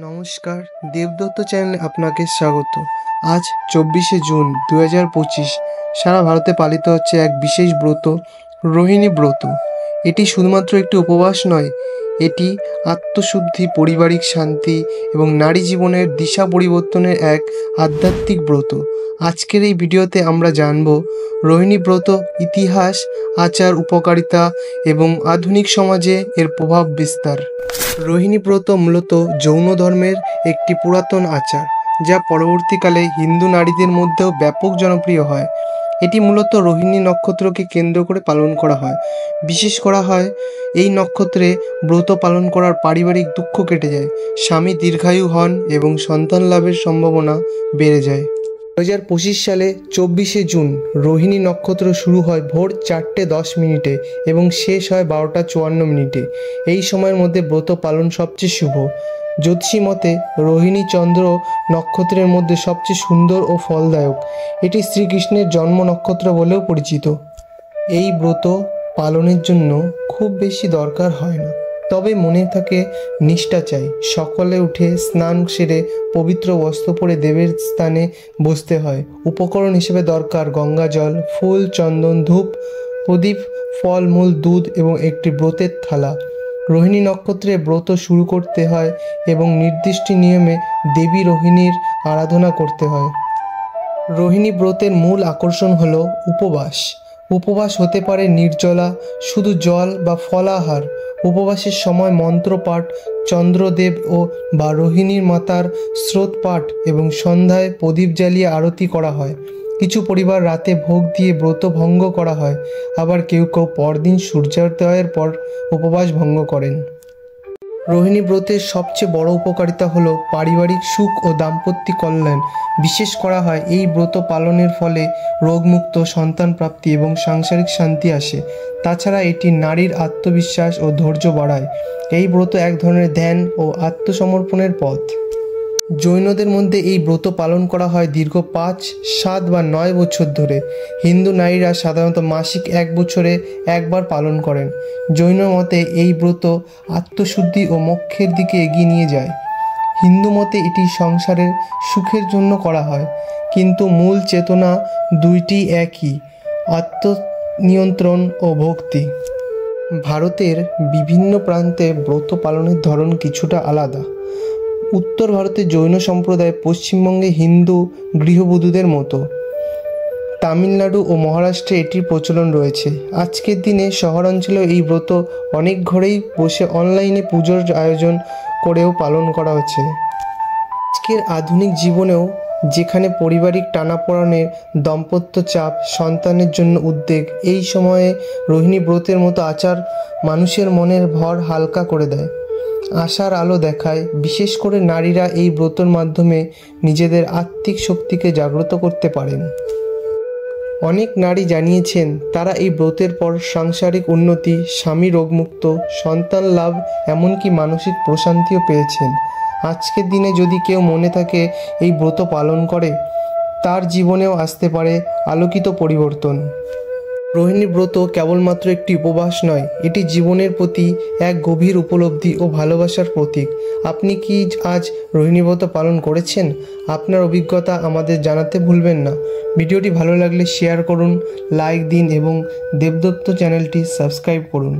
নমস্কার, দেবদত্ত চ্যানেলে আপনাকে স্বাগত। আজ 24শে জুন 2025 সারা ভারতে পালিত হচ্ছে এক বিশেষ ব্রত, রোহিণী ব্রত। এটি শুধুমাত্র একটি উপবাস নয়, এটি আত্মশুদ্ধি, পারিবারিক শান্তি এবং নারী জীবনের দিশা পরিবর্তনের এক আধ্যাত্মিক ব্রত। আজকের এই ভিডিওতে আমরা জানব রোহিণী ব্রত ইতিহাস, আচার, উপকারিতা এবং আধুনিক সমাজে এর প্রভাব বিস্তার। রোহিণী ব্রত মূলত জৈন ধর্মের একটি পুরাতন আচার, যা পরবর্তীকালে হিন্দু নারীদের মধ্যেও ব্যাপক জনপ্রিয় হয়। এটি মূলত রোহিণী নক্ষত্রকে কেন্দ্র করে পালন করা হয়। বিশেষ করা হয় এই নক্ষত্রে ব্রত পালন করার পারিবারিক দুঃখ কেটে যায়, স্বামী দীর্ঘায়ু হন এবং সন্তান লাভের সম্ভাবনা বেড়ে যায়। 2025 সালে 24শে জুন রোহিণী নক্ষত্র শুরু হয় ভোর 4:10 এবং শেষ হয় 12:54। এই সময়ের মধ্যে ব্রত পালন সবচেয়ে শুভ। জ্যোতিষী মতে রোহিণী চন্দ্র নক্ষত্রের মধ্যে সবচেয়ে সুন্দর ও ফলদায়ক। এটি শ্রীকৃষ্ণের জন্ম নক্ষত্র বলেও পরিচিত। এই ব্রত পালনের জন্য খুব বেশি দরকার হয় না, তবে মনে থাকে নিষ্ঠা চাই। সকালে উঠে স্নান সেরে পবিত্র বস্ত্র পরে দেবের স্থানে বসতে হয়। উপকরণ হিসেবে দরকার গঙ্গা জল, ফুল, চন্দন, ধূপ, প্রদীপ, ফলমূল, দুধ এবং একটি ব্রতের থালা। রোহিণী নক্ষত্রে ব্রত শুরু করতে হয় এবং নির্দিষ্ট নিয়মে দেবী রোহিণীর আরাধনা করতে হয়। রোহিণী ব্রতের মূল আকর্ষণ হলো উপবাস। উপবাস হতে পারে নির্জলা, শুধু জল বা ফলাহার। উপবাসের সময় মন্ত্রপাঠ, চন্দ্রদেব বা রোহিণীর মাতার স্রোত পাঠ এবং সন্ধ্যায় প্রদীপ জ্বালিয়ে আরতি করা হয়। কিছু পরিবার রাতে ভোগ দিয়ে ব্রত ভঙ্গ করা হয়, আবার কেউ কেউ পরদিন সূর্যোদয়ের পর উপবাস ভঙ্গ করেন। রোহিণী ব্রতের সবচেয়ে বড় উপকারিতা হলো পারিবারিক সুখ ও দাম্পত্য কল্যাণ। বিশেষ করা হয় এই ব্রত পালনের ফলে রোগমুক্ত, সন্তান প্রাপ্তি এবং সাংসারিক শান্তি আসে। তাছাড়া এটি নারীর আত্মবিশ্বাস ও ধৈর্য বাড়ায়। এই ব্রত এক ধরনের ধ্যান ও আত্মসমর্পণের পথ। জৈনদের মধ্যে এই ব্রত পালন করা হয় দীর্ঘ 5, 7 বা 9 বছর ধরে। হিন্দু নারীরা সাধারণত মাসিক 1 বছরে একবার পালন করেন। জৈন মতে এই ব্রত আত্মশুদ্ধি ও মোক্ষের দিকে এগিয়ে নিয়ে যায়। হিন্দু মতে এটি সংসারের সুখের জন্য করা হয়, কিন্তু মূল চেতনা দুইটি একই: আত্মনিয়ন্ত্রণ ও ভক্তি। ভারতের বিভিন্ন প্রান্তে ব্রত পালনের ধরন কিছুটা আলাদা। উত্তর ভারতে জৈন সম্প্রদায়, পশ্চিমবঙ্গে হিন্দু গৃহবধূদের মতো, তামিলনাড়ু ও মহারাষ্ট্রে এটির প্রচলন রয়েছে। আজকের দিনে শহরাঞ্চলেও এই ব্রত অনেক ঘরেই বসে অনলাইনে পুজোর আয়োজন করেও পালন করা হচ্ছে। আজকের আধুনিক জীবনেও যেখানে পারিবারিক টানাপোড়েনের, দাম্পত্য চাপ, সন্তানের জন্য উদ্বেগ, এই সময়ে রোহিণী ব্রতের মতো আচার মানুষের মনের ভর হালকা করে দেয়, আশার আলো দেখায়। বিশেষ করে নারীরা এই ব্রতের মাধ্যমে নিজেদের আত্মিক শক্তিকে জাগ্রত করতে পারেন। অনেক নারী জানিয়েছেন তারা এই ব্রতের পর সাংসারিক উন্নতি, স্বামী রোগমুক্ত, সন্তান লাভ, এমনকি মানসিক প্রশান্তিও পেয়েছেন। আজকের দিনে যদি কেউ মনে থাকে এই ব্রত পালন করে, তার জীবনেও আসতে পারে আলোকিত পরিবর্তন। রোহিণী ব্রত কেবলমাত্র একটি উপবাস নয়, এটি জীবনের প্রতি এক গভীর উপলব্ধি ও ভালোবাসার প্রতীক। আপনি কি আজ রোহিণী ব্রত পালন করেছেন? আপনার অভিজ্ঞতা আমাদের জানাতে ভুলবেন না। ভিডিওটি ভালো লাগলে শেয়ার করুন, লাইক দিন এবং দেবদত্ত চ্যানেলটি সাবস্ক্রাইব করুন।